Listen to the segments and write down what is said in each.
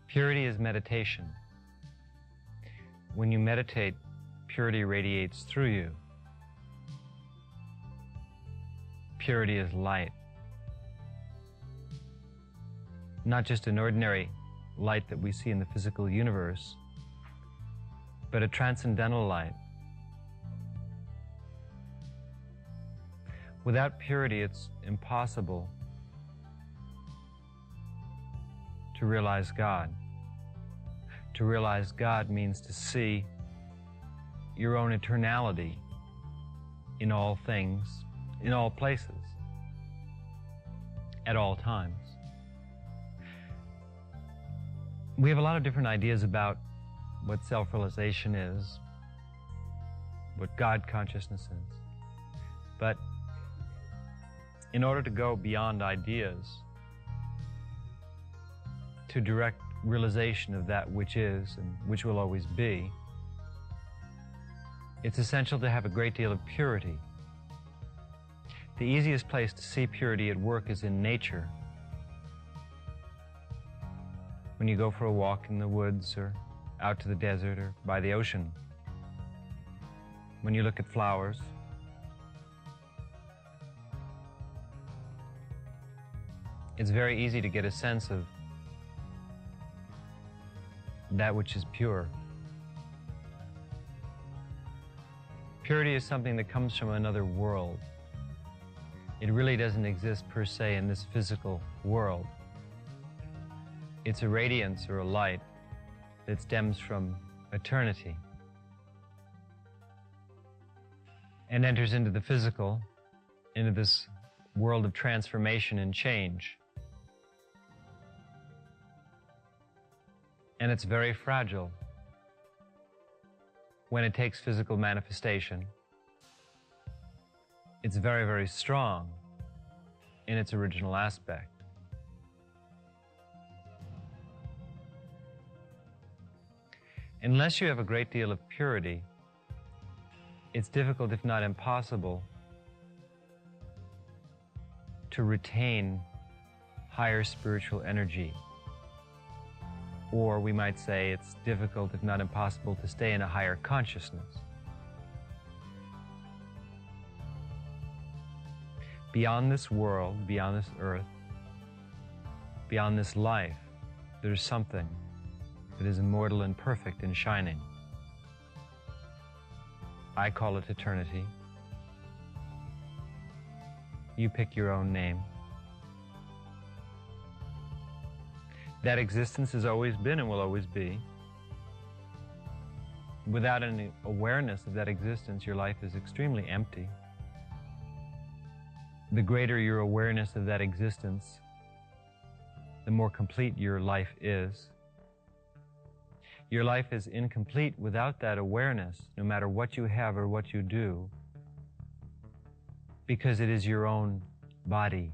Purity is meditation. When you meditate, purity radiates through you. Purity is light. Not just an ordinary light that we see in the physical universe, but a transcendental light. Without purity, it's impossible to realize God. To realize God means to see your own eternality in all things, in all places, at all times. We have a lot of different ideas about what self-realization is, what God consciousness is. But in order to go beyond ideas to direct realization of that which is and which will always be, it's essential to have a great deal of purity. The easiest place to see purity at work is in nature. When you go for a walk in the woods or out to the desert or by the ocean. When you look at flowers. It's very easy to get a sense of that which is pure. Purity is something that comes from another world. It really doesn't exist per se in this physical world. It's a radiance or a light that stems from eternity and enters into the physical, into this world of transformation and change. And it's very fragile. When it takes physical manifestation, it's very, very strong in its original aspect. Unless you have a great deal of purity, it's difficult, if not impossible, to retain higher spiritual energy. Or we might say it's difficult, if not impossible, to stay in a higher consciousness. Beyond this world, beyond this earth, beyond this life, there's something that is immortal and perfect and shining. I call it eternity. You pick your own name. That existence has always been and will always be. Without any awareness of that existence, your life is extremely empty. The greater your awareness of that existence, the more complete your life is. Your life is incomplete without that awareness, no matter what you have or what you do, because it is your own body.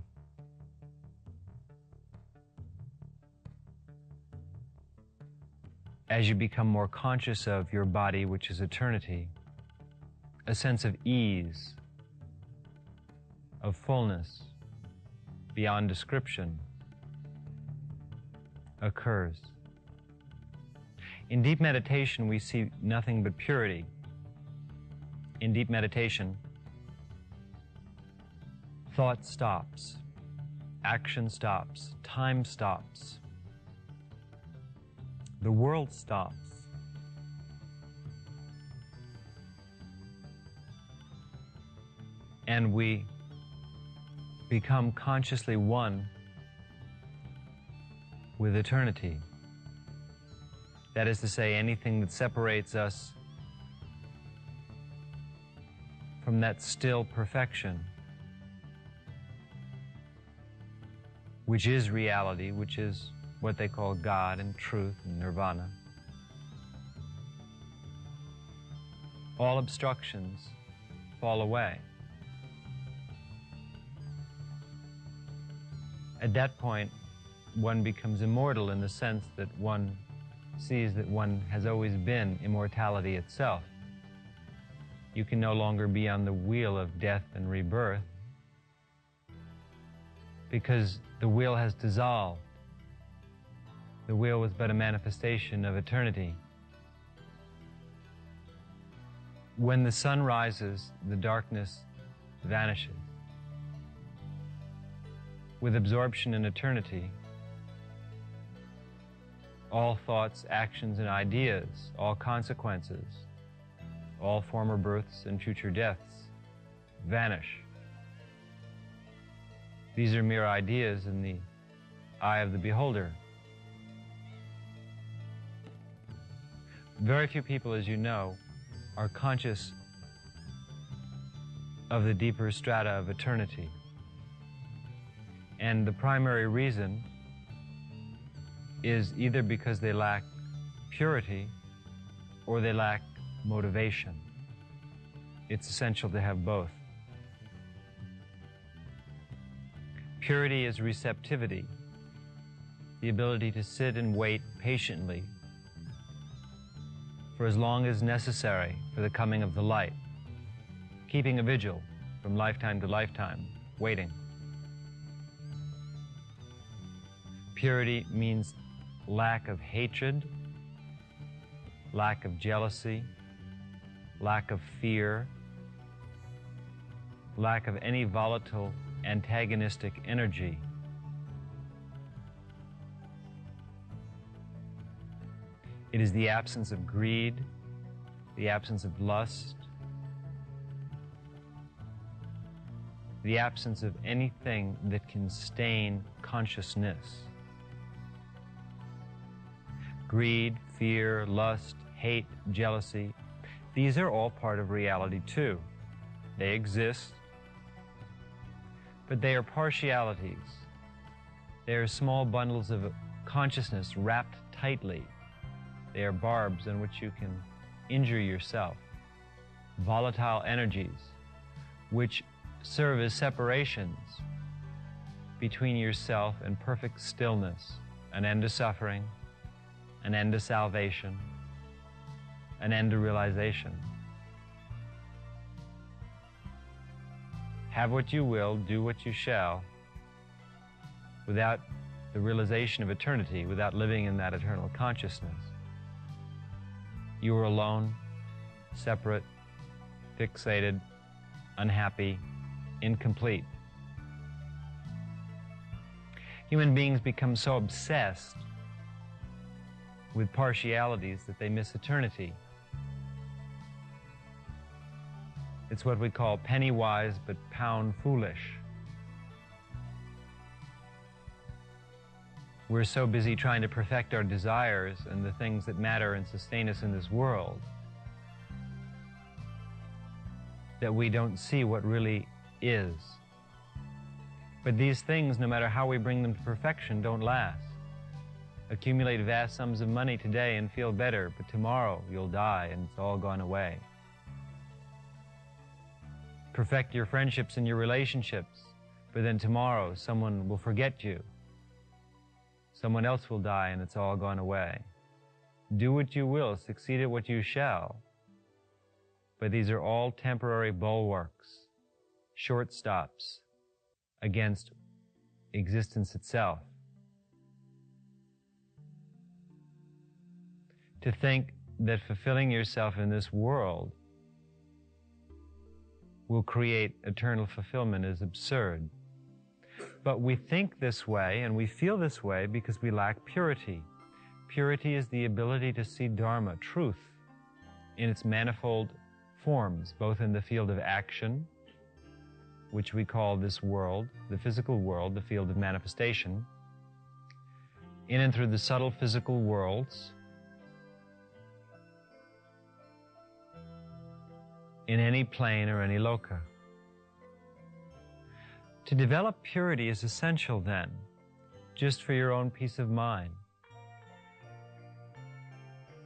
As you become more conscious of your body, which is eternity, a sense of ease, of fullness, beyond description, occurs. In deep meditation, we see nothing but purity. In deep meditation, thought stops, action stops, time stops, the world stops. And we become consciously one with eternity. That is to say, anything that separates us from that still perfection, which is reality, which is what they call God and truth and nirvana. All obstructions fall away. At that point, one becomes immortal in the sense that one sees that one has always been immortality itself. You can no longer be on the wheel of death and rebirth because the wheel has dissolved. The wheel was but a manifestation of eternity. When the sun rises, the darkness vanishes. With absorption in eternity, all thoughts, actions, and ideas, all consequences, all former births and future deaths vanish. These are mere ideas in the eye of the beholder. Very few people, as you know, are conscious of the deeper strata of eternity. And the primary reason is either because they lack purity or they lack motivation. It's essential to have both. Purity is receptivity, the ability to sit and wait patiently for as long as necessary for the coming of the light, keeping a vigil from lifetime to lifetime, waiting. Purity means lack of hatred, lack of jealousy, lack of fear, lack of any volatile antagonistic energy. It is the absence of greed, the absence of lust, the absence of anything that can stain consciousness. Greed, fear, lust, hate, jealousy, these are all part of reality too. They exist, but they are partialities. They are small bundles of consciousness wrapped tightly. They are barbs in which you can injure yourself. Volatile energies, which serve as separations between yourself and perfect stillness, an end to suffering, an end to salvation, an end to realization. Have what you will, do what you shall, without the realization of eternity, without living in that eternal consciousness. You are alone, separate, fixated, unhappy, incomplete. Human beings become so obsessed with partialities that they miss eternity. It's what we call penny wise but pound foolish. We're so busy trying to perfect our desires and the things that matter and sustain us in this world that we don't see what really is. But these things, no matter how we bring them to perfection, don't last. Accumulate vast sums of money today and feel better, but tomorrow you'll die and it's all gone away. Perfect your friendships and your relationships, but then tomorrow someone will forget you. Someone else will die and it's all gone away. Do what you will, succeed at what you shall. But these are all temporary bulwarks, shortstops against existence itself. To think that fulfilling yourself in this world will create eternal fulfillment is absurd. But we think this way and we feel this way because we lack purity. Purity is the ability to see Dharma, truth, in its manifold forms, both in the field of action, which we call this world, the physical world, the field of manifestation, in and through the subtle physical worlds, in any plane or any loka. To develop purity is essential then, just for your own peace of mind.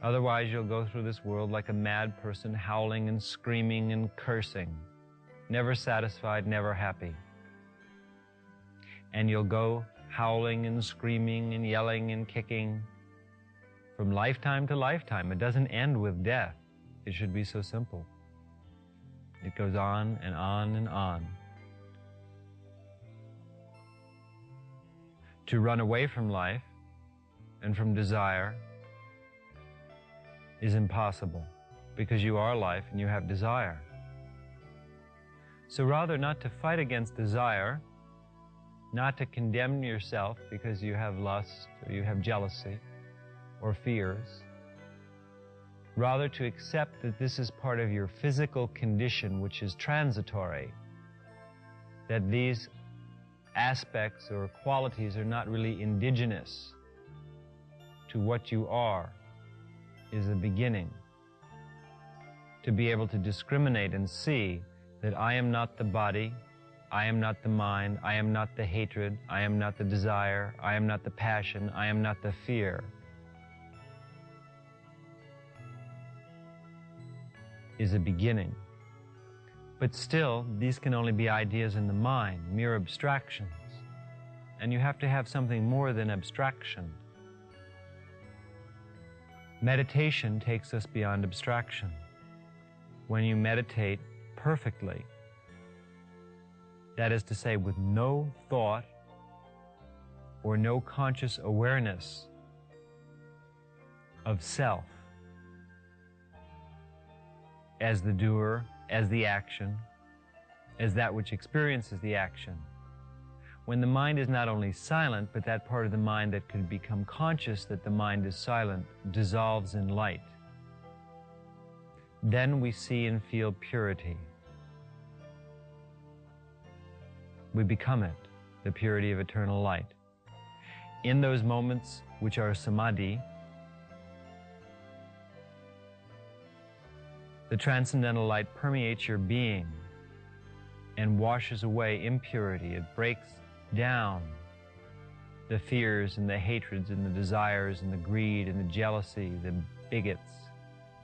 Otherwise, you'll go through this world like a mad person, howling and screaming and cursing, never satisfied, never happy. And you'll go howling and screaming and yelling and kicking from lifetime to lifetime. It doesn't end with death. It should be so simple. It goes on and on and on. To run away from life and from desire is impossible, because you are life and you have desire. So rather not to fight against desire, not to condemn yourself because you have lust or you have jealousy or fears, rather to accept that this is part of your physical condition, which is transitory, that these aspects or qualities are not really indigenous to what you are, is a beginning. To be able to discriminate and see that I am not the body, I am not the mind, I am not the hatred, I am not the desire, I am not the passion, I am not the fear, is a beginning. But still, these can only be ideas in the mind, mere abstractions. And you have to have something more than abstraction. Meditation takes us beyond abstraction. When you meditate perfectly, that is to say, with no thought or no conscious awareness of self as the doer, as the action, as that which experiences the action. When the mind is not only silent, but that part of the mind that could become conscious that the mind is silent dissolves in light. Then we see and feel purity. We become it, the purity of eternal light. In those moments which are samadhi, the transcendental light permeates your being and washes away impurity. It breaks down the fears and the hatreds and the desires and the greed and the jealousy, the bigots,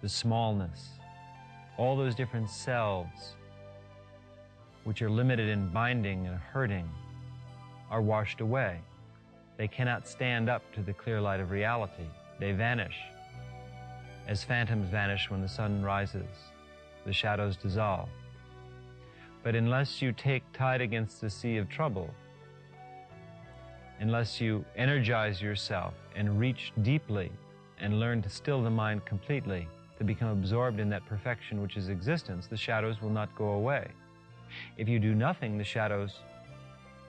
the smallness, all those different selves which are limited in binding and hurting are washed away. They cannot stand up to the clear light of reality. They vanish. As phantoms vanish when the sun rises, the shadows dissolve. But unless you take tide against the sea of trouble, unless you energize yourself and reach deeply and learn to still the mind completely, to become absorbed in that perfection which is existence, the shadows will not go away. If you do nothing, the shadows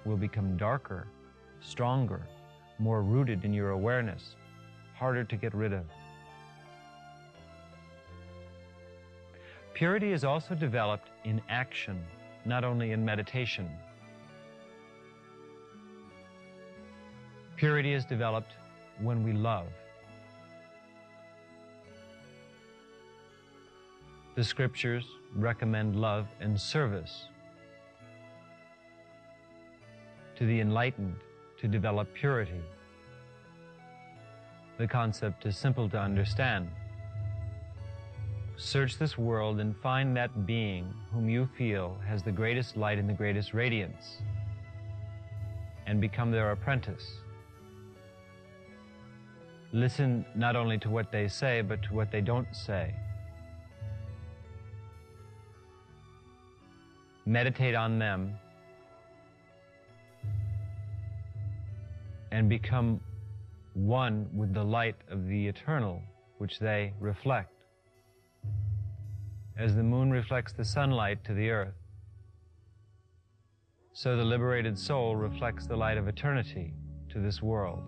will become darker, stronger, more rooted in your awareness, harder to get rid of. Purity is also developed in action, not only in meditation. Purity is developed when we love. The scriptures recommend love and service to the enlightened to develop purity. The concept is simple to understand. Search this world and find that being whom you feel has the greatest light and the greatest radiance, and become their apprentice. Listen not only to what they say, but to what they don't say. Meditate on them and become one with the light of the eternal which they reflect. As the moon reflects the sunlight to the earth, so the liberated soul reflects the light of eternity to this world.